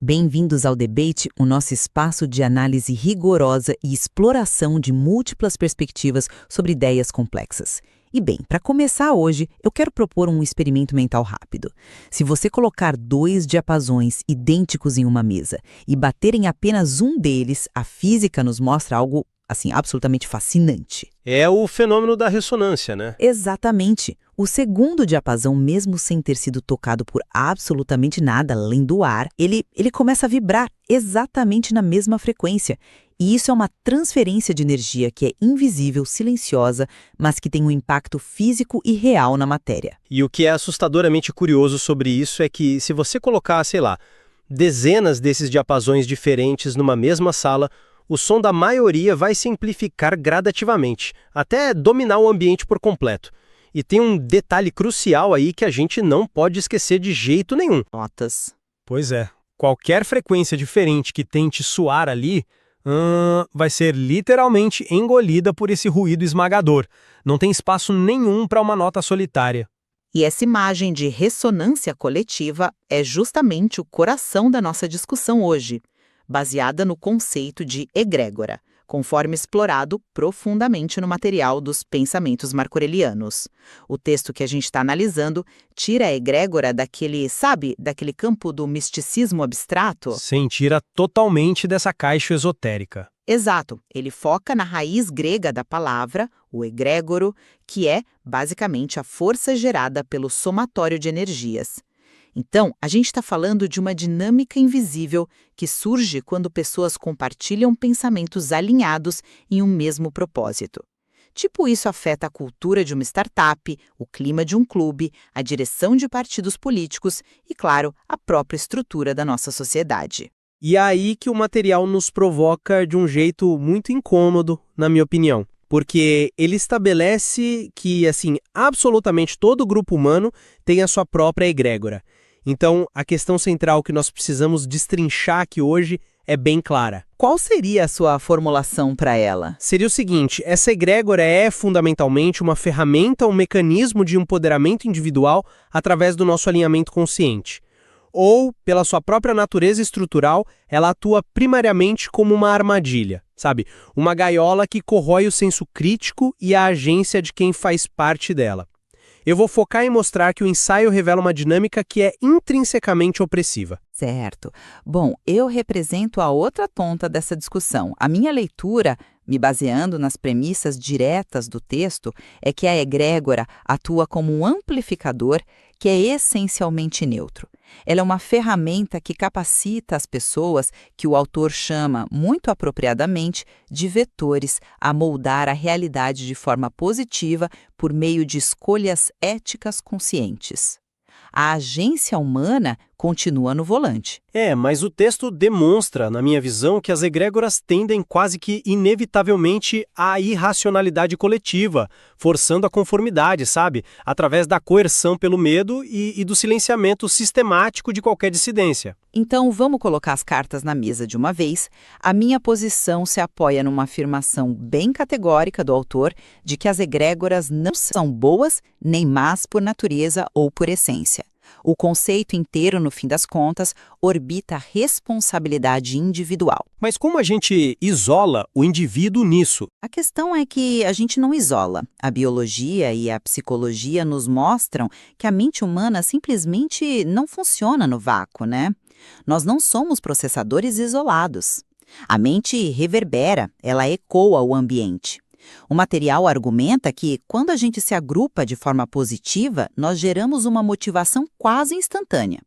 Bem-vindos ao Debate, o nosso espaço de análise rigorosa e exploração de múltiplas perspectivas sobre ideias complexas. E bem, para começar hoje, eu quero propor um experimento mental rápido. Se você colocar dois diapasões idênticos em uma mesa e bater em apenas um deles, a física nos mostra algo, assim, absolutamente fascinante. É o fenômeno da ressonância, né? Exatamente. O segundo diapasão, mesmo sem ter sido tocado por absolutamente nada além do ar, ele começa a vibrar exatamente na mesma frequência. E isso é uma transferência de energia que é invisível, silenciosa, mas que tem um impacto físico e real na matéria. E o que é assustadoramente curioso sobre isso é que se você colocar, sei lá, dezenas desses diapasões diferentes numa mesma sala, o som da maioria vai se amplificar gradativamente, até dominar o ambiente por completo. E tem um detalhe crucial aí que a gente não pode esquecer de jeito nenhum. Notas. Pois é, qualquer frequência diferente que tente soar ali, vai ser literalmente engolida por esse ruído esmagador. Não tem espaço nenhum para uma nota solitária. E essa imagem de ressonância coletiva é justamente o coração da nossa discussão hoje, baseada no conceito de egrégora, conforme explorado profundamente no material dos Pensamentos Marco-Aurelianos. O texto que a gente está analisando tira a egrégora daquele campo do misticismo abstrato? Sim, tira totalmente dessa caixa esotérica. Exato, ele foca na raiz grega da palavra, o egrégoro, que é basicamente a força gerada pelo somatório de energias. Então, a gente está falando de uma dinâmica invisível que surge quando pessoas compartilham pensamentos alinhados em um mesmo propósito. Tipo, isso afeta a cultura de uma startup, o clima de um clube, a direção de partidos políticos e, claro, a própria estrutura da nossa sociedade. E é aí que o material nos provoca de um jeito muito incômodo, na minha opinião. Porque ele estabelece que, absolutamente todo grupo humano tem a sua própria egrégora. Então, a questão central que nós precisamos destrinchar aqui hoje é bem clara. Qual seria a sua formulação para ela? Seria o seguinte, essa egrégora é fundamentalmente uma ferramenta, um mecanismo de empoderamento individual através do nosso alinhamento consciente. Ou, pela sua própria natureza estrutural, ela atua primariamente como uma armadilha, sabe? Uma gaiola que corrói o senso crítico e a agência de quem faz parte dela. Eu vou focar em mostrar que o ensaio revela uma dinâmica que é intrinsecamente opressiva. Certo. Bom, eu represento a outra ponta dessa discussão. A minha leitura, me baseando nas premissas diretas do texto, é que a egrégora atua como um amplificador que é essencialmente neutro. Ela é uma ferramenta que capacita as pessoas, que o autor chama, muito apropriadamente, de vetores, a moldar a realidade de forma positiva por meio de escolhas éticas conscientes. A agência humana continua no volante. Mas o texto demonstra, na minha visão, que as egrégoras tendem quase que inevitavelmente à irracionalidade coletiva, forçando a conformidade, sabe? Através da coerção pelo medo e do silenciamento sistemático de qualquer dissidência. Então, vamos colocar as cartas na mesa de uma vez. A minha posição se apoia numa afirmação bem categórica do autor de que as egrégoras não são boas nem más por natureza ou por essência. O conceito inteiro, no fim das contas, orbita a responsabilidade individual. Mas como a gente isola o indivíduo nisso? A questão é que a gente não isola. A biologia e a psicologia nos mostram que a mente humana simplesmente não funciona no vácuo, né? Nós não somos processadores isolados. A mente reverbera, ela ecoa o ambiente. O material argumenta que, quando a gente se agrupa de forma positiva, nós geramos uma motivação quase instantânea.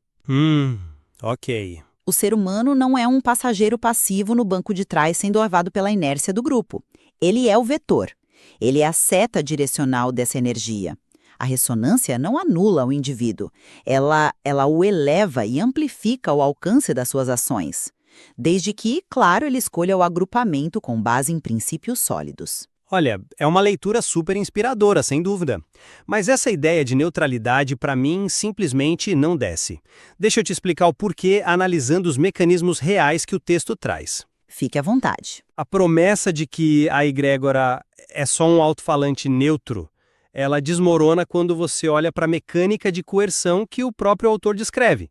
Ok. O ser humano não é um passageiro passivo no banco de trás sendo levado pela inércia do grupo. Ele é o vetor. Ele é a seta direcional dessa energia. A ressonância não anula o indivíduo. Ela o eleva e amplifica o alcance das suas ações. Desde que, claro, ele escolha o agrupamento com base em princípios sólidos. Olha, é uma leitura super inspiradora, sem dúvida. Mas essa ideia de neutralidade, para mim, simplesmente não desce. Deixa eu te explicar o porquê analisando os mecanismos reais que o texto traz. Fique à vontade. A promessa de que a egrégora é só um alto-falante neutro, ela desmorona quando você olha para a mecânica de coerção que o próprio autor descreve.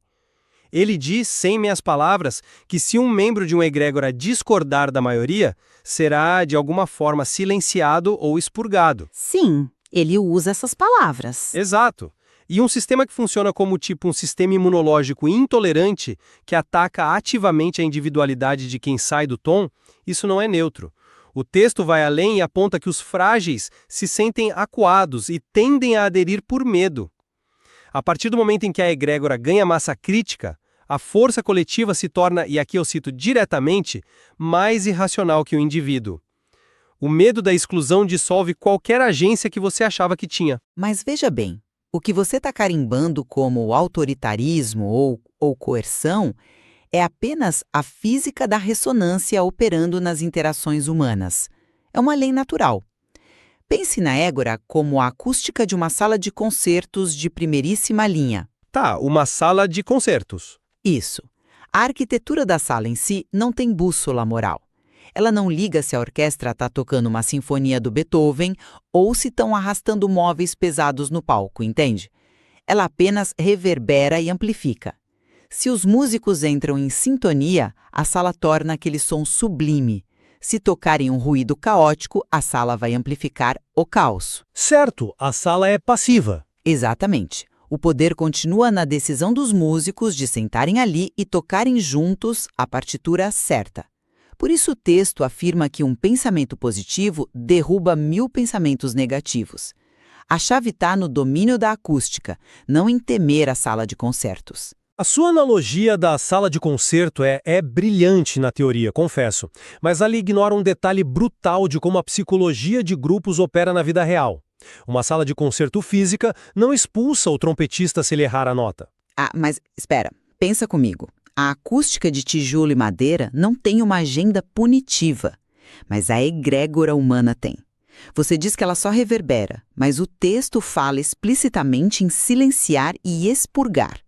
Ele diz, sem minhas palavras, que se um membro de uma egrégora discordar da maioria, será, de alguma forma, silenciado ou expurgado. Sim, ele usa essas palavras. Exato. E um sistema que funciona como um sistema imunológico intolerante, que ataca ativamente a individualidade de quem sai do tom, isso não é neutro. O texto vai além e aponta que os frágeis se sentem acuados e tendem a aderir por medo. A partir do momento em que a egrégora ganha massa crítica, a força coletiva se torna, e aqui eu cito diretamente, mais irracional que o indivíduo. O medo da exclusão dissolve qualquer agência que você achava que tinha. Mas veja bem, o que você está carimbando como autoritarismo ou coerção é apenas a física da ressonância operando nas interações humanas. É uma lei natural. Pense na égora como a acústica de uma sala de concertos de primeiríssima linha. Tá, uma sala de concertos. Isso. A arquitetura da sala em si não tem bússola moral. Ela não liga se a orquestra está tocando uma sinfonia do Beethoven ou se estão arrastando móveis pesados no palco, entende? Ela apenas reverbera e amplifica. Se os músicos entram em sintonia, a sala torna aquele som sublime. Se tocarem um ruído caótico, a sala vai amplificar o caos. Certo, a sala é passiva. Exatamente. O poder continua na decisão dos músicos de sentarem ali e tocarem juntos a partitura certa. Por isso o texto afirma que um pensamento positivo derruba 1000 pensamentos negativos. A chave está no domínio da acústica, não em temer a sala de concertos. A sua analogia da sala de concerto é brilhante na teoria, confesso, mas ela ignora um detalhe brutal de como a psicologia de grupos opera na vida real. Uma sala de concerto física não expulsa o trompetista se ele errar a nota. Ah, mas espera, pensa comigo. A acústica de tijolo e madeira não tem uma agenda punitiva, mas a egrégora humana tem. Você diz que ela só reverbera, mas o texto fala explicitamente em silenciar e expurgar.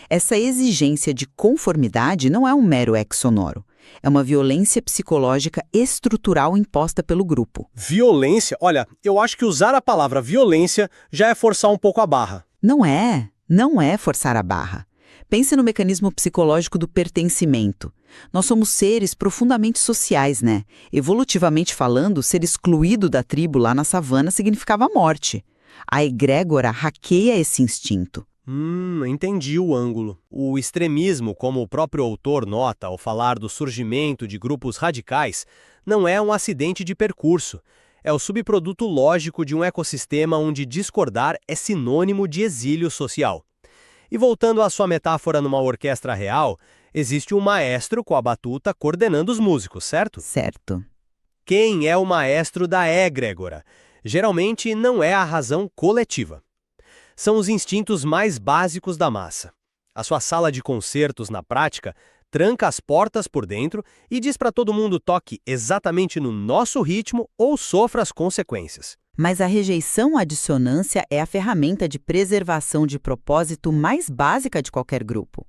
Essa exigência de conformidade não é um mero eco sonoro. É uma violência psicológica estrutural imposta pelo grupo. Violência? Olha, eu acho que usar a palavra violência já é forçar um pouco a barra. Não é forçar a barra. Pense no mecanismo psicológico do pertencimento. Nós somos seres profundamente sociais, né? Evolutivamente falando, ser excluído da tribo lá na savana significava morte. A egrégora hackeia esse instinto. Entendi o ângulo. O extremismo, como o próprio autor nota ao falar do surgimento de grupos radicais, não é um acidente de percurso. É o subproduto lógico de um ecossistema onde discordar é sinônimo de exílio social. E voltando à sua metáfora numa orquestra real, existe um maestro com a batuta coordenando os músicos, certo? Certo. Quem é o maestro da egrégora? Geralmente não é a razão coletiva. São os instintos mais básicos da massa. A sua sala de concertos, na prática, tranca as portas por dentro e diz para todo mundo toque exatamente no nosso ritmo ou sofra as consequências. Mas a rejeição à dissonância é a ferramenta de preservação de propósito mais básica de qualquer grupo.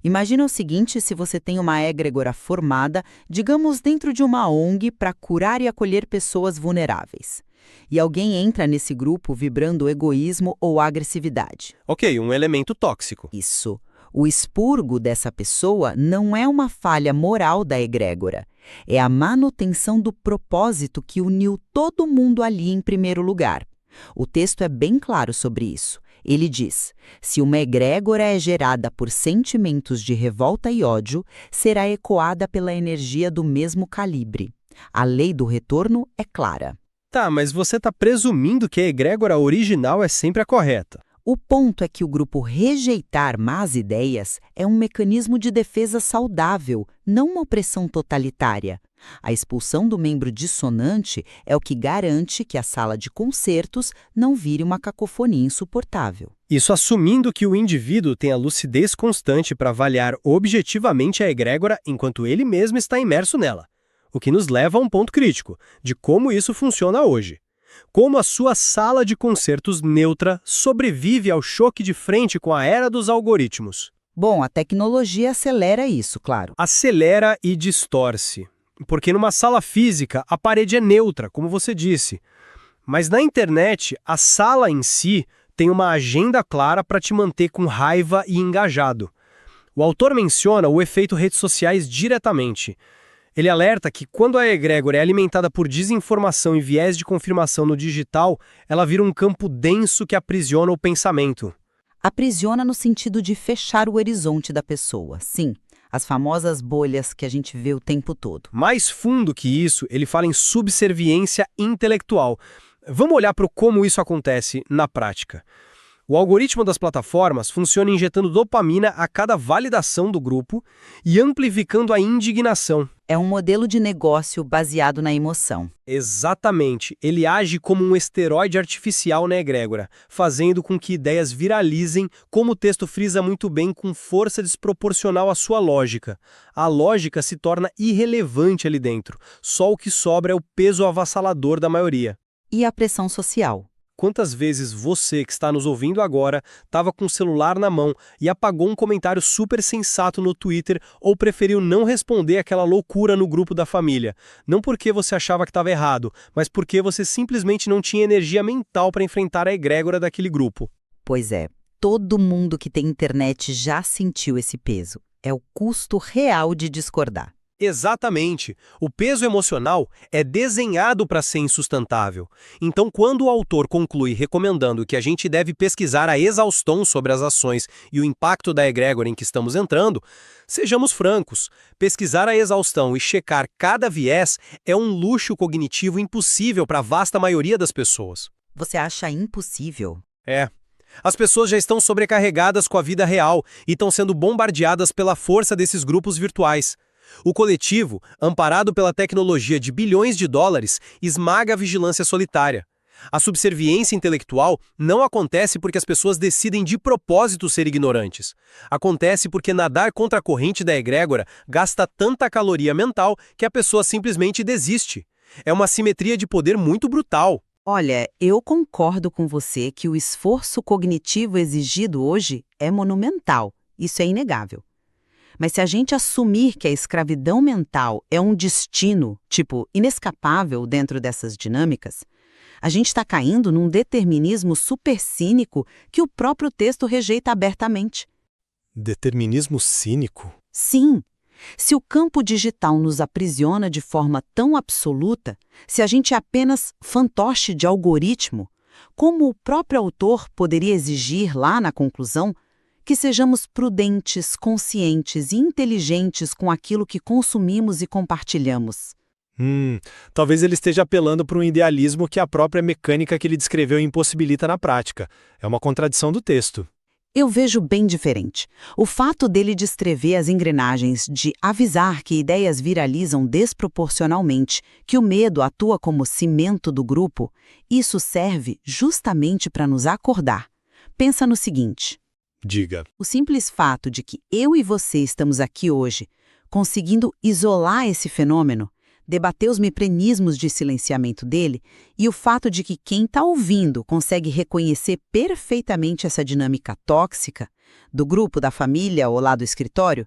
Imagina o seguinte se você tem uma egrégora formada, digamos dentro de uma ONG para curar e acolher pessoas vulneráveis. E alguém entra nesse grupo vibrando egoísmo ou agressividade. Ok, um elemento tóxico. Isso. O expurgo dessa pessoa não é uma falha moral da egrégora. É a manutenção do propósito que uniu todo mundo ali em primeiro lugar. O texto é bem claro sobre isso. Ele diz: se uma egrégora é gerada por sentimentos de revolta e ódio, será ecoada pela energia do mesmo calibre. A lei do retorno é clara. Tá, mas você está presumindo que a egrégora original é sempre a correta. O ponto é que o grupo rejeitar más ideias é um mecanismo de defesa saudável, não uma opressão totalitária. A expulsão do membro dissonante é o que garante que a sala de concertos não vire uma cacofonia insuportável. Isso assumindo que o indivíduo tem a lucidez constante para avaliar objetivamente a egrégora enquanto ele mesmo está imerso nela. O que nos leva a um ponto crítico, de como isso funciona hoje. Como a sua sala de concertos neutra sobrevive ao choque de frente com a era dos algoritmos. Bom, a tecnologia acelera isso, claro. Acelera e distorce. Porque numa sala física, a parede é neutra, como você disse. Mas na internet, a sala em si tem uma agenda clara para te manter com raiva e engajado. O autor menciona o efeito redes sociais diretamente. Ele alerta que quando a egrégora é alimentada por desinformação e viés de confirmação no digital, ela vira um campo denso que aprisiona o pensamento. Aprisiona no sentido de fechar o horizonte da pessoa, sim. As famosas bolhas que a gente vê o tempo todo. Mais fundo que isso, ele fala em subserviência intelectual. Vamos olhar para como isso acontece na prática. O algoritmo das plataformas funciona injetando dopamina a cada validação do grupo e amplificando a indignação. É um modelo de negócio baseado na emoção. Exatamente. Ele age como um esteroide artificial na egrégora, fazendo com que ideias viralizem, como o texto frisa muito bem, com força desproporcional à sua lógica. A lógica se torna irrelevante ali dentro. Só o que sobra é o peso avassalador da maioria. E a pressão social? Quantas vezes você que está nos ouvindo agora estava com o celular na mão e apagou um comentário super sensato no Twitter ou preferiu não responder aquela loucura no grupo da família? Não porque você achava que estava errado, mas porque você simplesmente não tinha energia mental para enfrentar a egrégora daquele grupo. Pois é, todo mundo que tem internet já sentiu esse peso. É o custo real de discordar. Exatamente. O peso emocional é desenhado para ser insustentável. Então, quando o autor conclui recomendando que a gente deve pesquisar a exaustão sobre as ações e o impacto da egrégora em que estamos entrando, sejamos francos, pesquisar a exaustão e checar cada viés é um luxo cognitivo impossível para a vasta maioria das pessoas. Você acha impossível? É. As pessoas já estão sobrecarregadas com a vida real e estão sendo bombardeadas pela força desses grupos virtuais. O coletivo, amparado pela tecnologia de bilhões de dólares, esmaga a vigilância solitária. A subserviência intelectual não acontece porque as pessoas decidem de propósito ser ignorantes. Acontece porque nadar contra a corrente da egrégora gasta tanta caloria mental que a pessoa simplesmente desiste. É uma assimetria de poder muito brutal. Olha, eu concordo com você que o esforço cognitivo exigido hoje é monumental. Isso é inegável. Mas se a gente assumir que a escravidão mental é um destino, inescapável dentro dessas dinâmicas, a gente está caindo num determinismo super cínico que o próprio texto rejeita abertamente. Determinismo cínico? Sim. Se o campo digital nos aprisiona de forma tão absoluta, se a gente é apenas fantoche de algoritmo, como o próprio autor poderia exigir lá na conclusão, que sejamos prudentes, conscientes e inteligentes com aquilo que consumimos e compartilhamos. Talvez ele esteja apelando para um idealismo que a própria mecânica que ele descreveu impossibilita na prática. É uma contradição do texto. Eu vejo bem diferente. O fato dele descrever as engrenagens de avisar que ideias viralizam desproporcionalmente, que o medo atua como cimento do grupo, isso serve justamente para nos acordar. Pensa no seguinte. Diga. O simples fato de que eu e você estamos aqui hoje, conseguindo isolar esse fenômeno, debater os mecanismos de silenciamento dele, e o fato de que quem está ouvindo consegue reconhecer perfeitamente essa dinâmica tóxica do grupo, da família ou lá do escritório,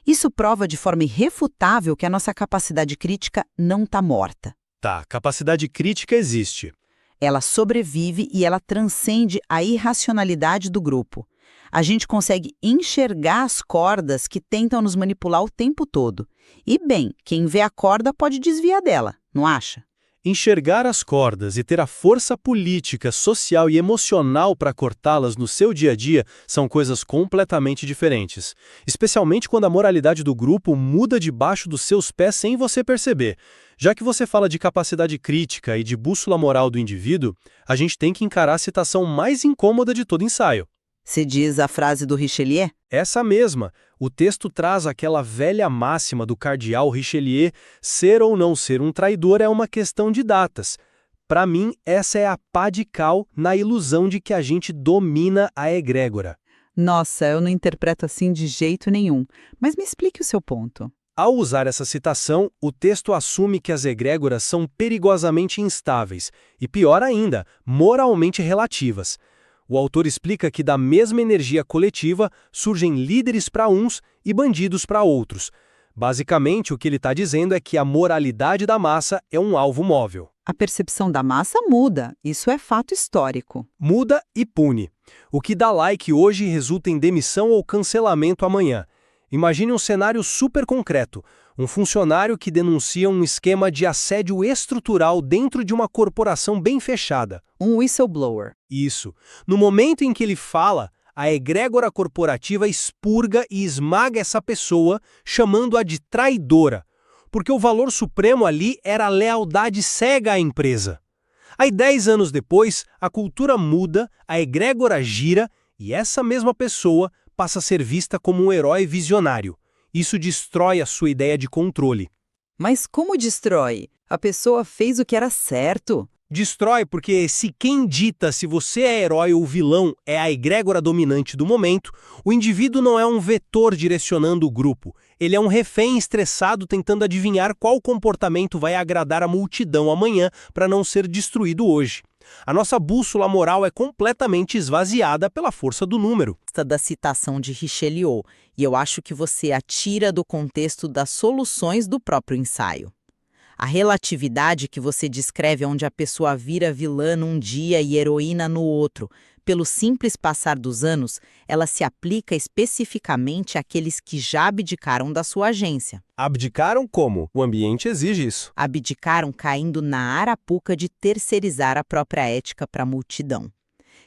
isso prova de forma irrefutável que a nossa capacidade crítica não está morta. Tá, capacidade crítica existe. Ela sobrevive e ela transcende a irracionalidade do grupo. A gente consegue enxergar as cordas que tentam nos manipular o tempo todo. E, bem, quem vê a corda pode desviar dela, não acha? Enxergar as cordas e ter a força política, social e emocional para cortá-las no seu dia a dia são coisas completamente diferentes. Especialmente quando a moralidade do grupo muda debaixo dos seus pés sem você perceber. Já que você fala de capacidade crítica e de bússola moral do indivíduo, a gente tem que encarar a citação mais incômoda de todo ensaio. Você diz a frase do Richelieu? Essa mesma. O texto traz aquela velha máxima do cardeal Richelieu: ser ou não ser um traidor é uma questão de datas. Para mim, essa é a pá de cal na ilusão de que a gente domina a egrégora. Nossa, eu não interpreto assim de jeito nenhum. Mas me explique o seu ponto. Ao usar essa citação, o texto assume que as egrégoras são perigosamente instáveis e, pior ainda, moralmente relativas. O autor explica que da mesma energia coletiva surgem líderes para uns e bandidos para outros. Basicamente, o que ele está dizendo é que a moralidade da massa é um alvo móvel. A percepção da massa muda, isso é fato histórico. Muda e pune. O que dá like hoje resulta em demissão ou cancelamento amanhã. Imagine um cenário super concreto. Um funcionário que denuncia um esquema de assédio estrutural dentro de uma corporação bem fechada. Um whistleblower. Isso. No momento em que ele fala, a egrégora corporativa expurga e esmaga essa pessoa, chamando-a de traidora, porque o valor supremo ali era a lealdade cega à empresa. Aí, 10 anos depois, a cultura muda, a egrégora gira e essa mesma pessoa passa a ser vista como um herói visionário. Isso destrói a sua ideia de controle. Mas como destrói? A pessoa fez o que era certo. Destrói porque se quem dita se você é herói ou vilão é a egrégora dominante do momento, o indivíduo não é um vetor direcionando o grupo. Ele é um refém estressado tentando adivinhar qual comportamento vai agradar a multidão amanhã para não ser destruído hoje. A nossa bússola moral é completamente esvaziada pela força do número. Da citação de Richelieu, e eu acho que você a tira do contexto das soluções do próprio ensaio. A relatividade que você descreve onde a pessoa vira vilã num dia e heroína no outro, pelo simples passar dos anos, ela se aplica especificamente àqueles que já abdicaram da sua agência. Abdicaram como? O ambiente exige isso. Abdicaram caindo na arapuca de terceirizar a própria ética para a multidão.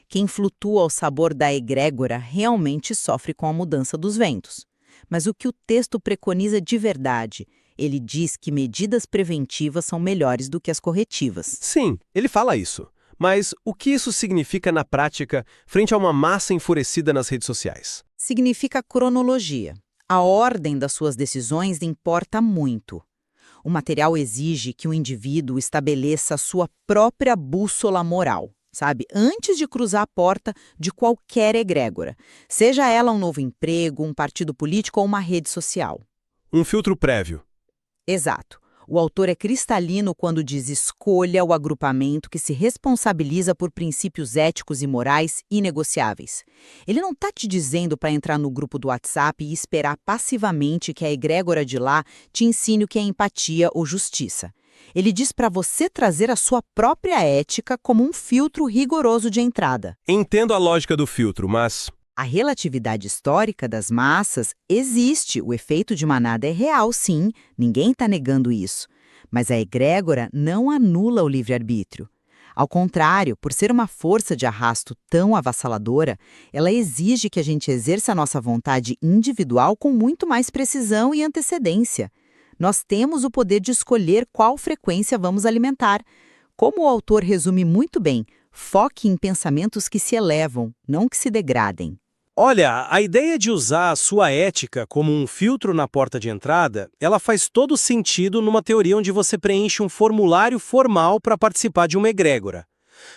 Quem flutua ao sabor da egrégora realmente sofre com a mudança dos ventos. Mas o que o texto preconiza de verdade? Ele diz que medidas preventivas são melhores do que as corretivas. Sim, ele fala isso. Mas o que isso significa na prática frente a uma massa enfurecida nas redes sociais? Significa cronologia. A ordem das suas decisões importa muito. O material exige que o indivíduo estabeleça a sua própria bússola moral, sabe? Antes de cruzar a porta de qualquer egrégora, seja ela um novo emprego, um partido político ou uma rede social. Um filtro prévio. Exato. O autor é cristalino quando diz escolha o agrupamento que se responsabiliza por princípios éticos e morais inegociáveis. Ele não está te dizendo para entrar no grupo do WhatsApp e esperar passivamente que a egrégora de lá te ensine o que é empatia ou justiça. Ele diz para você trazer a sua própria ética como um filtro rigoroso de entrada. Entendo a lógica do filtro, mas... A relatividade histórica das massas existe, o efeito de manada é real, sim, ninguém está negando isso. Mas a egrégora não anula o livre-arbítrio. Ao contrário, por ser uma força de arrasto tão avassaladora, ela exige que a gente exerça a nossa vontade individual com muito mais precisão e antecedência. Nós temos o poder de escolher qual frequência vamos alimentar. Como o autor resume muito bem, foque em pensamentos que se elevam, não que se degradem. Olha, a ideia de usar a sua ética como um filtro na porta de entrada, ela faz todo sentido numa teoria onde você preenche um formulário formal para participar de uma egrégora.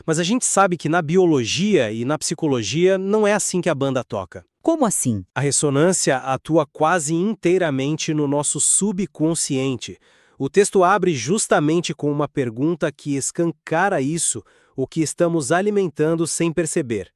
Mas a gente sabe que na biologia e na psicologia não é assim que a banda toca. Como assim? A ressonância atua quase inteiramente no nosso subconsciente. O texto abre justamente com uma pergunta que escancara isso, o que estamos alimentando sem perceber.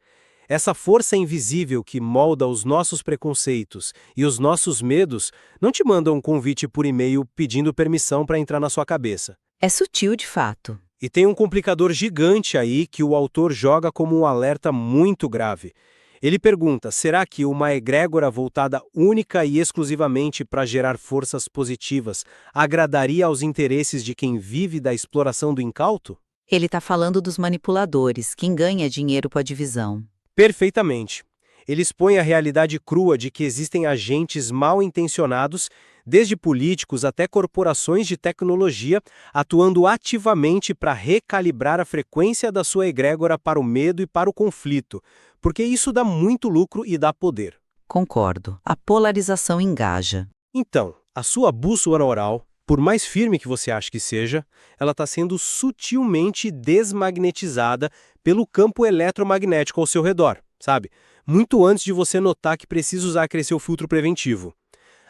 Essa força invisível que molda os nossos preconceitos e os nossos medos não te manda um convite por e-mail pedindo permissão para entrar na sua cabeça. É sutil de fato. E tem um complicador gigante aí que o autor joga como um alerta muito grave. Ele pergunta, será que uma egrégora voltada única e exclusivamente para gerar forças positivas agradaria aos interesses de quem vive da exploração do incauto? Ele está falando dos manipuladores, quem ganha dinheiro com a divisão. Perfeitamente. Ele expõe a realidade crua de que existem agentes mal intencionados, desde políticos até corporações de tecnologia, atuando ativamente para recalibrar a frequência da sua egrégora para o medo e para o conflito, porque isso dá muito lucro e dá poder. Concordo. A polarização engaja. Então, a sua bússola oral, por mais firme que você ache que seja, ela está sendo sutilmente desmagnetizada pelo campo eletromagnético ao seu redor, sabe? Muito antes de você notar que precisa usar aquele seu filtro preventivo.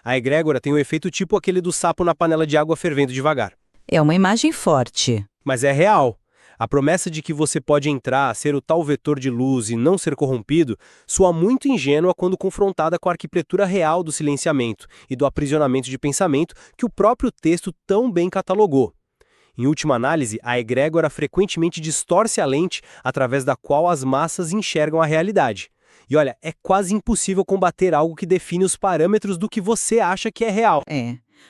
A egrégora tem um efeito tipo aquele do sapo na panela de água fervendo devagar. É uma imagem forte. Mas é real. A promessa de que você pode entrar, ser o tal vetor de luz e não ser corrompido, soa muito ingênua quando confrontada com a arquitetura real do silenciamento e do aprisionamento de pensamento que o próprio texto tão bem catalogou. Em última análise, a egrégora frequentemente distorce a lente através da qual as massas enxergam a realidade. E olha, é quase impossível combater algo que define os parâmetros do que você acha que é real.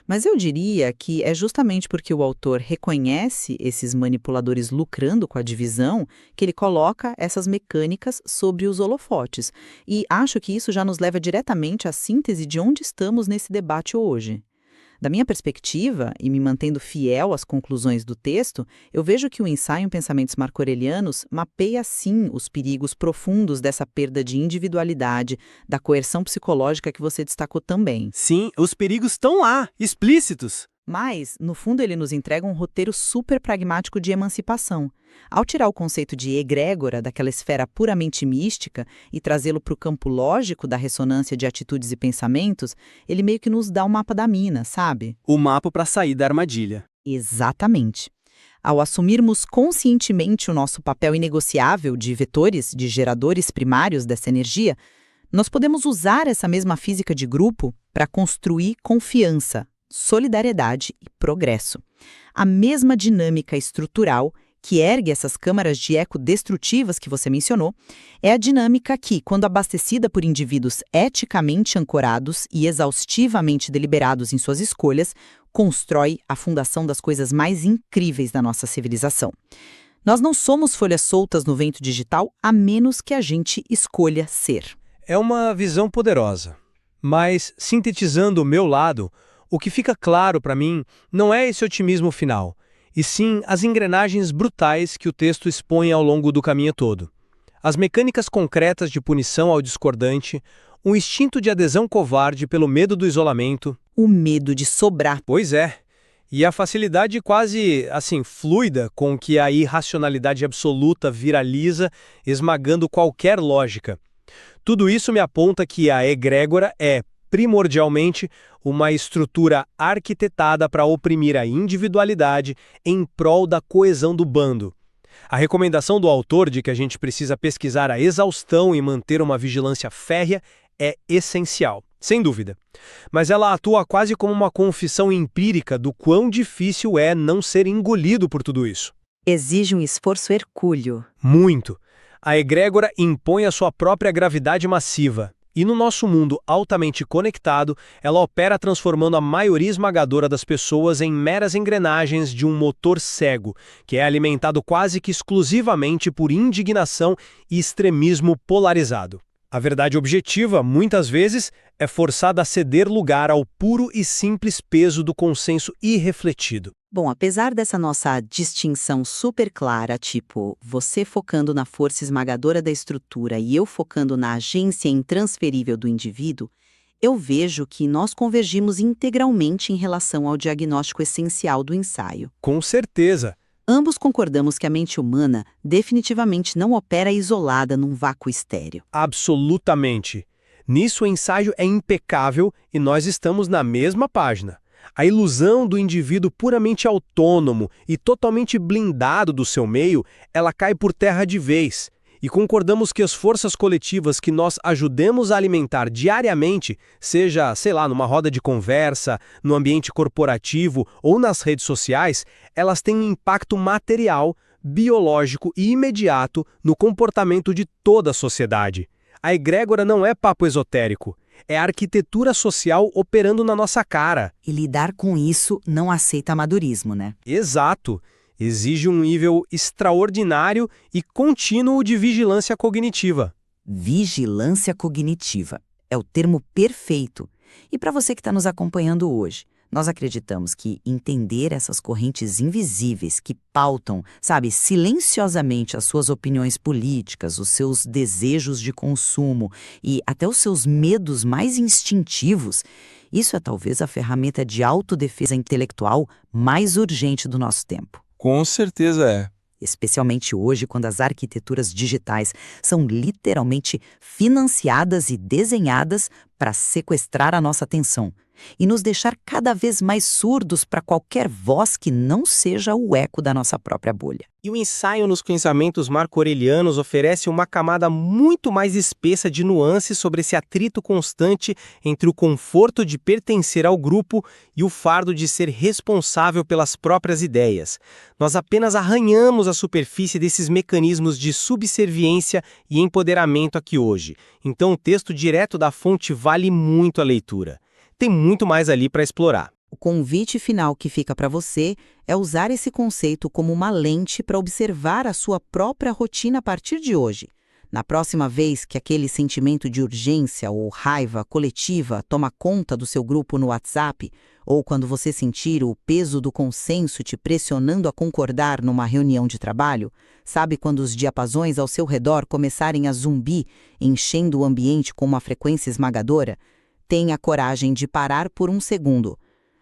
Mas eu diria que é justamente porque o autor reconhece esses manipuladores lucrando com a divisão que ele coloca essas mecânicas sobre os holofotes. E acho que isso já nos leva diretamente à síntese de onde estamos nesse debate hoje. Da minha perspectiva, e me mantendo fiel às conclusões do texto, eu vejo que o ensaio em Pensamentos Marco-Aurelianos mapeia, sim, os perigos profundos dessa perda de individualidade, da coerção psicológica que você destacou também. Sim, os perigos estão lá, explícitos. Mas, no fundo, ele nos entrega um roteiro super pragmático de emancipação. Ao tirar o conceito de egrégora daquela esfera puramente mística e trazê-lo para o campo lógico da ressonância de atitudes e pensamentos, ele meio que nos dá um mapa da mina, sabe? O mapa para sair da armadilha. Exatamente. Ao assumirmos conscientemente o nosso papel inegociável de vetores, de geradores primários dessa energia, nós podemos usar essa mesma física de grupo para construir confiança, solidariedade e progresso. A mesma dinâmica estrutural que ergue essas câmaras de eco destrutivas que você mencionou é a dinâmica que, quando abastecida por indivíduos eticamente ancorados e exaustivamente deliberados em suas escolhas, constrói a fundação das coisas mais incríveis da nossa civilização. Nós não somos folhas soltas no vento digital, a menos que a gente escolha ser. É uma visão poderosa, mas, sintetizando o meu lado, o que fica claro para mim não é esse otimismo final, e sim as engrenagens brutais que o texto expõe ao longo do caminho todo. As mecânicas concretas de punição ao discordante, um instinto de adesão covarde pelo medo do isolamento. O medo de sobrar. Pois é. E a facilidade quase, fluida com que a irracionalidade absoluta viraliza, esmagando qualquer lógica. Tudo isso me aponta que a egrégora é, primordialmente, uma estrutura arquitetada para oprimir a individualidade em prol da coesão do bando. A recomendação do autor de que a gente precisa pesquisar a exaustão e manter uma vigilância férrea é essencial, sem dúvida. Mas ela atua quase como uma confissão empírica do quão difícil é não ser engolido por tudo isso. Exige um esforço hercúleo. Muito. A egrégora impõe a sua própria gravidade massiva. E no nosso mundo altamente conectado, ela opera transformando a maioria esmagadora das pessoas em meras engrenagens de um motor cego, que é alimentado quase que exclusivamente por indignação e extremismo polarizado. A verdade objetiva, muitas vezes, é forçada a ceder lugar ao puro e simples peso do consenso irrefletido. Bom, apesar dessa nossa distinção super clara, tipo, você focando na força esmagadora da estrutura e eu focando na agência intransferível do indivíduo, eu vejo que nós convergimos integralmente em relação ao diagnóstico essencial do ensaio. Com certeza. Ambos concordamos que a mente humana definitivamente não opera isolada num vácuo estéril. Absolutamente. Nisso o ensaio é impecável e nós estamos na mesma página. A ilusão do indivíduo puramente autônomo e totalmente blindado do seu meio, ela cai por terra de vez. E concordamos que as forças coletivas que nós ajudemos a alimentar diariamente, seja, numa roda de conversa, no ambiente corporativo ou nas redes sociais, elas têm um impacto material, biológico e imediato no comportamento de toda a sociedade. A egrégora não é papo esotérico. É a arquitetura social operando na nossa cara. E lidar com isso não aceita amadorismo, né? Exato. Exige um nível extraordinário e contínuo de vigilância cognitiva. Vigilância cognitiva. É o termo perfeito. E para você que está nos acompanhando hoje, nós acreditamos que entender essas correntes invisíveis que pautam, silenciosamente as suas opiniões políticas, os seus desejos de consumo e até os seus medos mais instintivos, isso é talvez a ferramenta de autodefesa intelectual mais urgente do nosso tempo. Com certeza é. Especialmente hoje, quando as arquiteturas digitais são literalmente financiadas e desenhadas para sequestrar a nossa atenção e nos deixar cada vez mais surdos para qualquer voz que não seja o eco da nossa própria bolha. E o ensaio nos pensamentos marco-aurelianos oferece uma camada muito mais espessa de nuances sobre esse atrito constante entre o conforto de pertencer ao grupo e o fardo de ser responsável pelas próprias ideias. Nós apenas arranhamos a superfície desses mecanismos de subserviência e empoderamento aqui hoje. Então o texto direto da fonte vale muito a leitura. Tem muito mais ali para explorar. O convite final que fica para você é usar esse conceito como uma lente para observar a sua própria rotina a partir de hoje. Na próxima vez que aquele sentimento de urgência ou raiva coletiva toma conta do seu grupo no WhatsApp, ou quando você sentir o peso do consenso te pressionando a concordar numa reunião de trabalho, sabe quando os diapasões ao seu redor começarem a zumbir, enchendo o ambiente com uma frequência esmagadora? Tenha coragem de parar por um segundo.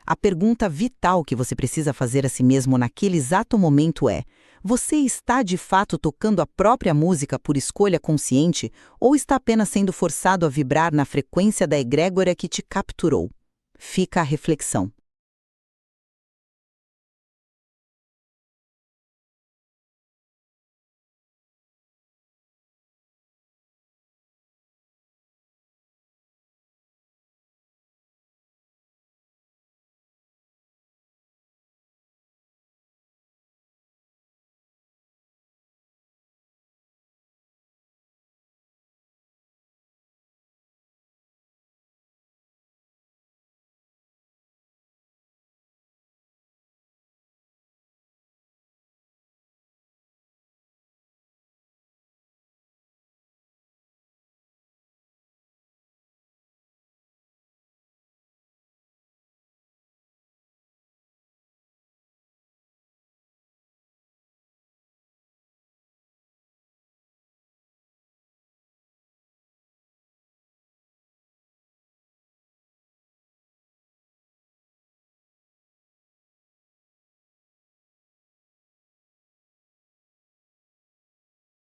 A pergunta vital que você precisa fazer a si mesmo naquele exato momento é: você está de fato tocando a própria música por escolha consciente ou está apenas sendo forçado a vibrar na frequência da egrégora que te capturou? Fica a reflexão.